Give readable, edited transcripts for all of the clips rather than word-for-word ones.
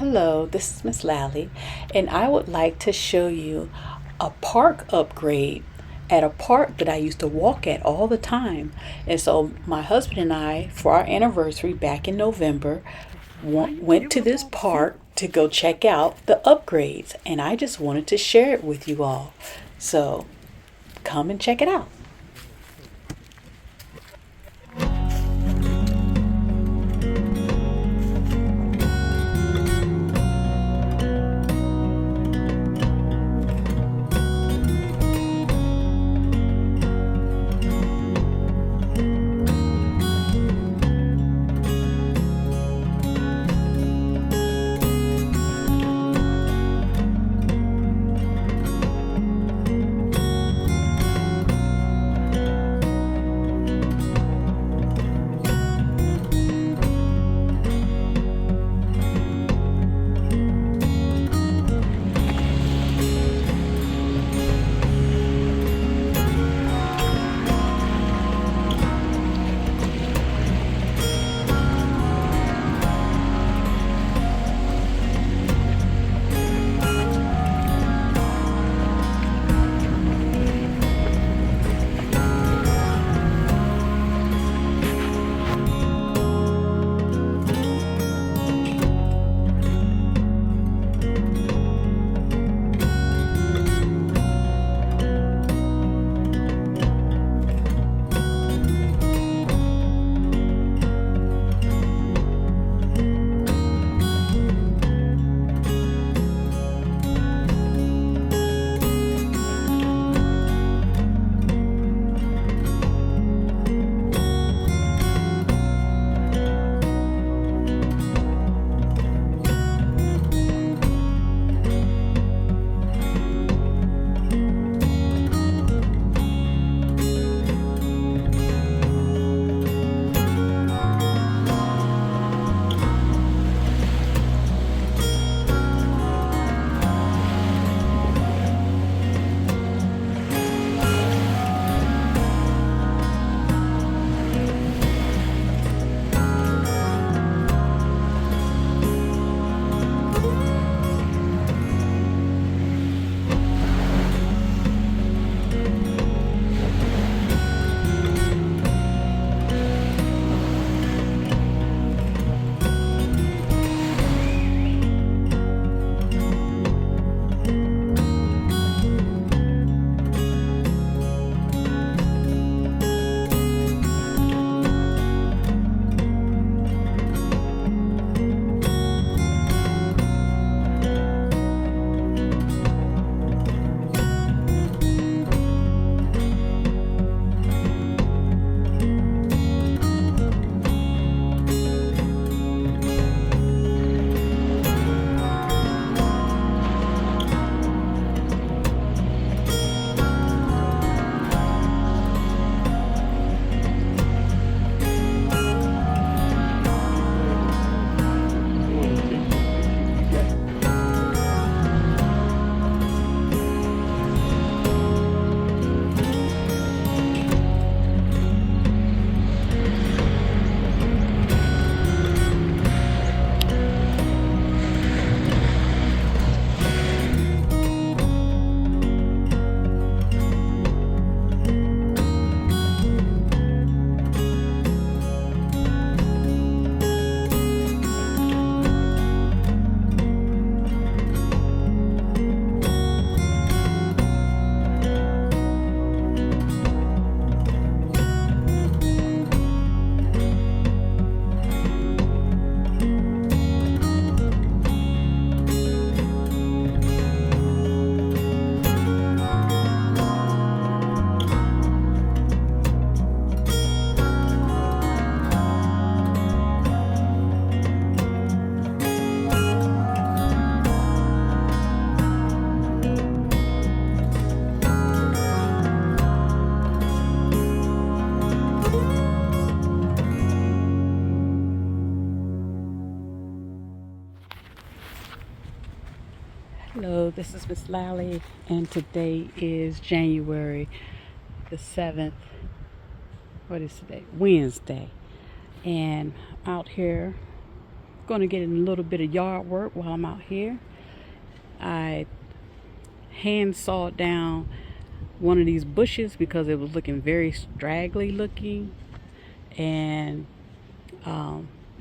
Hello, this is Miss Lally, and I would like to show you a park upgrade at a park that I used to walk at all the time. And so my husband and I, for our anniversary back in November, went to this park to go check out the upgrades, and I just wanted to share it with you all. So come and check it out. Hello, this is Miss Lally, and today is January the 7th. What is today? Wednesday. And out here going to get in a little bit of yard work while I'm out here. I hand sawed down one of these bushes because it was looking very straggly looking, and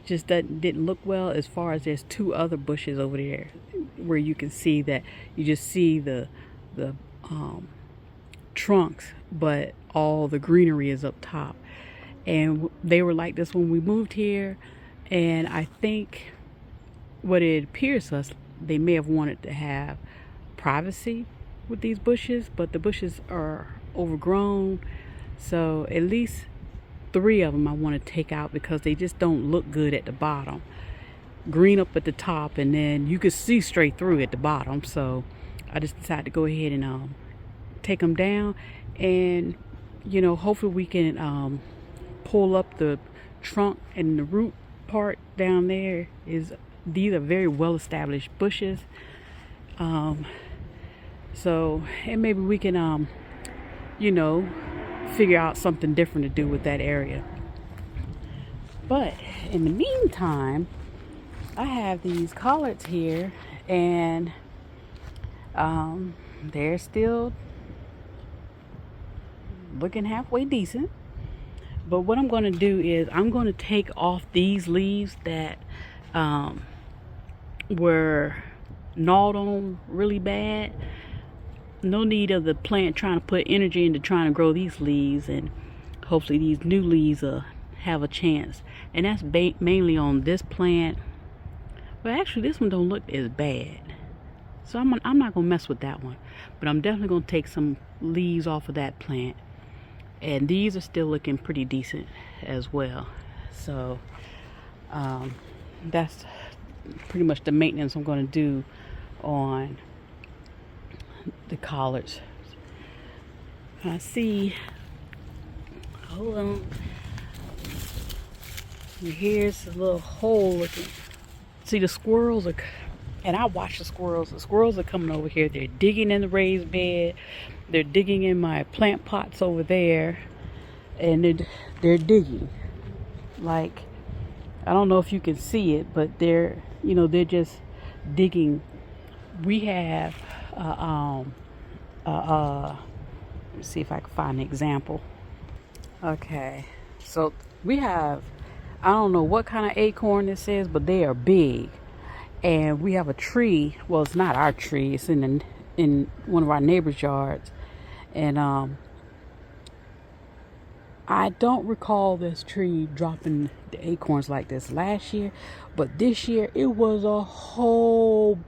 just that didn't look well. As far as there's two other bushes over there where you can see that you just see the trunks, but all the greenery is up top. And they were like this when we moved here, and I think what it appears to us, they may have wanted to have privacy with these bushes, but the bushes are overgrown. So at least 3 of them I want to take out because they just don't look good at the bottom. Green up at the top, and then you could see straight through at the bottom. So I just decided to go ahead and take them down, and hopefully we can pull up the trunk and the root part down there. These are very well established bushes, so and maybe we can figure out something different to do with that area. But in the meantime, I have these collards here, and they're still looking halfway decent. But what I'm going to do is I'm going to take off these leaves that were gnawed on really bad. No need of the plant trying to put energy into trying to grow these leaves, and hopefully these new leaves will have a chance. And that's mainly on this plant. But actually this one don't look as bad, so I'm not gonna mess with that one. But I'm definitely gonna take some leaves off of that plant, and these are still looking pretty decent as well. So that's pretty much the maintenance I'm going to do on the collards. I see, hold on, here's a little hole looking. See, the squirrels are, and I watch the squirrels are coming over here. They're digging in the raised bed, they're digging in my plant pots over there, and they're digging. Like, I don't know if you can see it, but they're just digging. We have let's see if I can find an example. Okay, so we have, I don't know what kind of acorn this is, but they are big. And we have a tree. Well, it's not our tree. It's in one of our neighbors' yards. And I don't recall this tree dropping the acorns like this last year, but this year it was a whole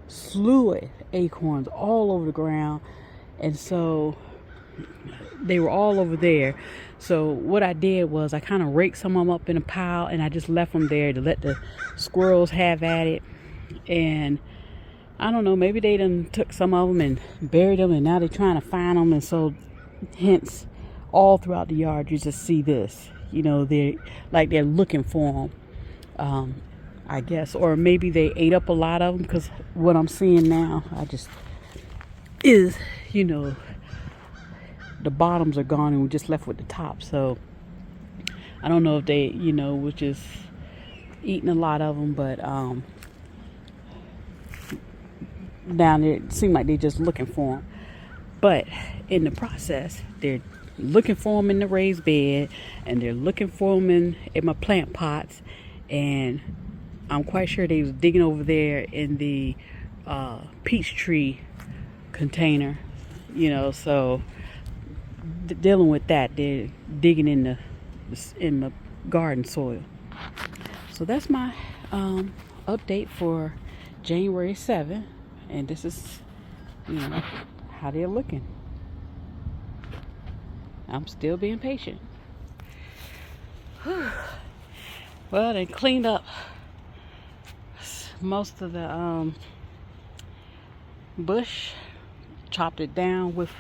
slew of acorns all over the ground. And so they were all over there. So what I did was I kind of raked some of them up in a pile, and I just left them there to let the squirrels have at it. And I don't know, maybe they done took some of them and buried them, and now they're trying to find them. And so hence all throughout the yard you just see this, they're looking for them, I guess. Or maybe they ate up a lot of them, because what I'm seeing now is the bottoms are gone and we're just left with the top. So I don't know if they was just eating a lot of them, but down there it seemed like they're just looking for them. But in the process, they're looking for them in the raised bed, and they're looking for them in my plant pots, and I'm quite sure they was digging over there in the peach tree container, so dealing with that, they're digging in the garden soil. So that's my update for January 7th, and this is how they're looking. I'm still being patient. Well, they cleaned up most of the bush, chopped it down with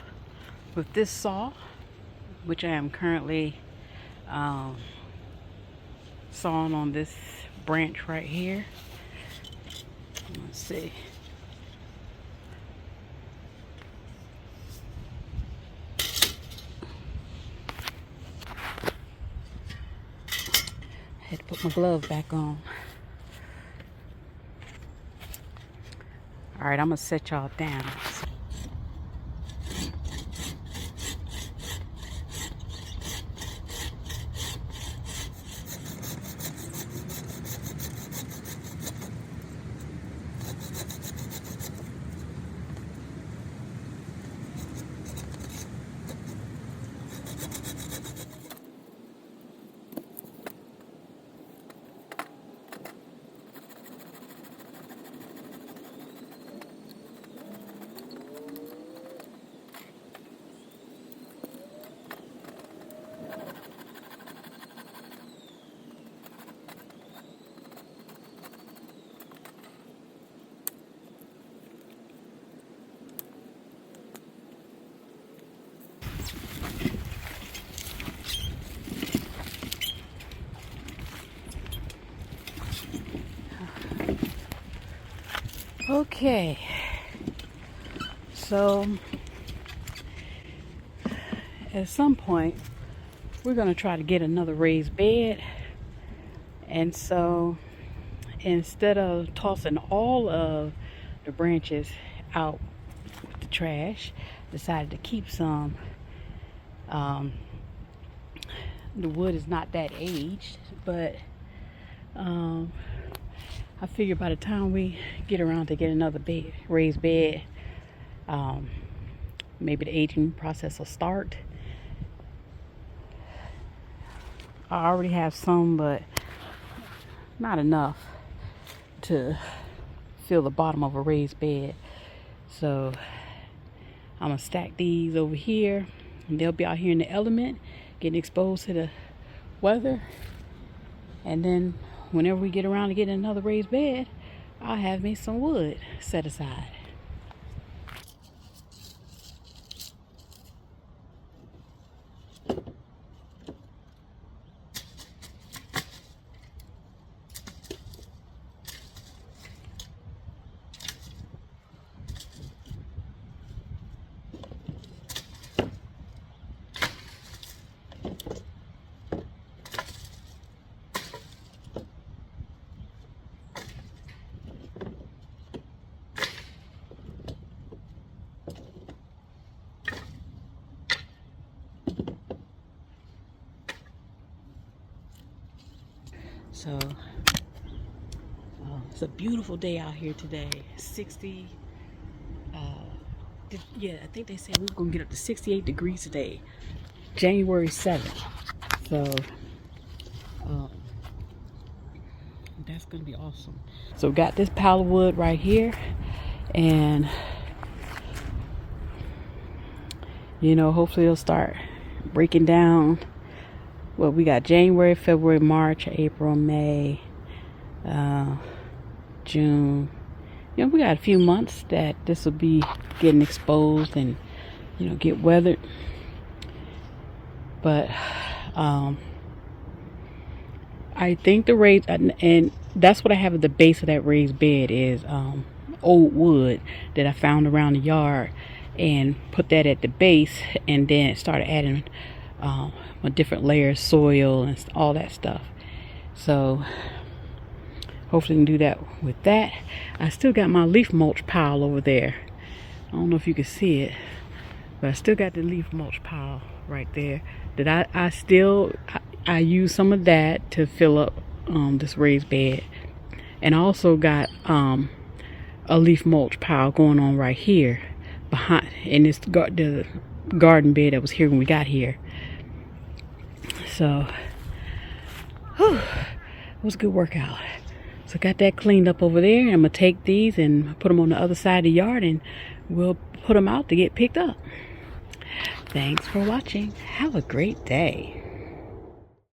this saw, which I am currently sawing on this branch right here. Let's see. I had to put my glove back on. All right, I'm gonna set y'all down. Okay, so at some point we're gonna try to get another raised bed, and so instead of tossing all of the branches out with the trash, decided to keep some. The wood is not that aged, but I figure by the time we get around to get another bed, raised bed, maybe the aging process will start. I already have some, but not enough to fill the bottom of a raised bed. So I'm gonna stack these over here, and they'll be out here in the element, getting exposed to the weather. And then whenever we get around to getting another raised bed, I'll have me some wood set aside. So it's a beautiful day out here today. 60 yeah, I think they said we were gonna get up to 68 degrees today, January 7th. So that's gonna be awesome. So we got this pile of wood right here, and hopefully it'll start breaking down. Well, we got January, February, March, April, May, June. We got a few months that this will be getting exposed and get weathered. But I think the raised, and that's what I have at the base of that raised bed is old wood that I found around the yard, and put that at the base, and then started adding a different layer of soil and all that stuff. So hopefully I can do that with that. I still got my leaf mulch pile over there. I don't know if you can see it, but I still got the leaf mulch pile right there that I use some of that to fill up this raised bed. And I also got a leaf mulch pile going on right here behind in this the garden bed that was here when we got here. So it was a good workout. So I got that cleaned up over there, and I'm gonna take these and put them on the other side of the yard, and we'll put them out to get picked up. Thanks for watching. Have a great day.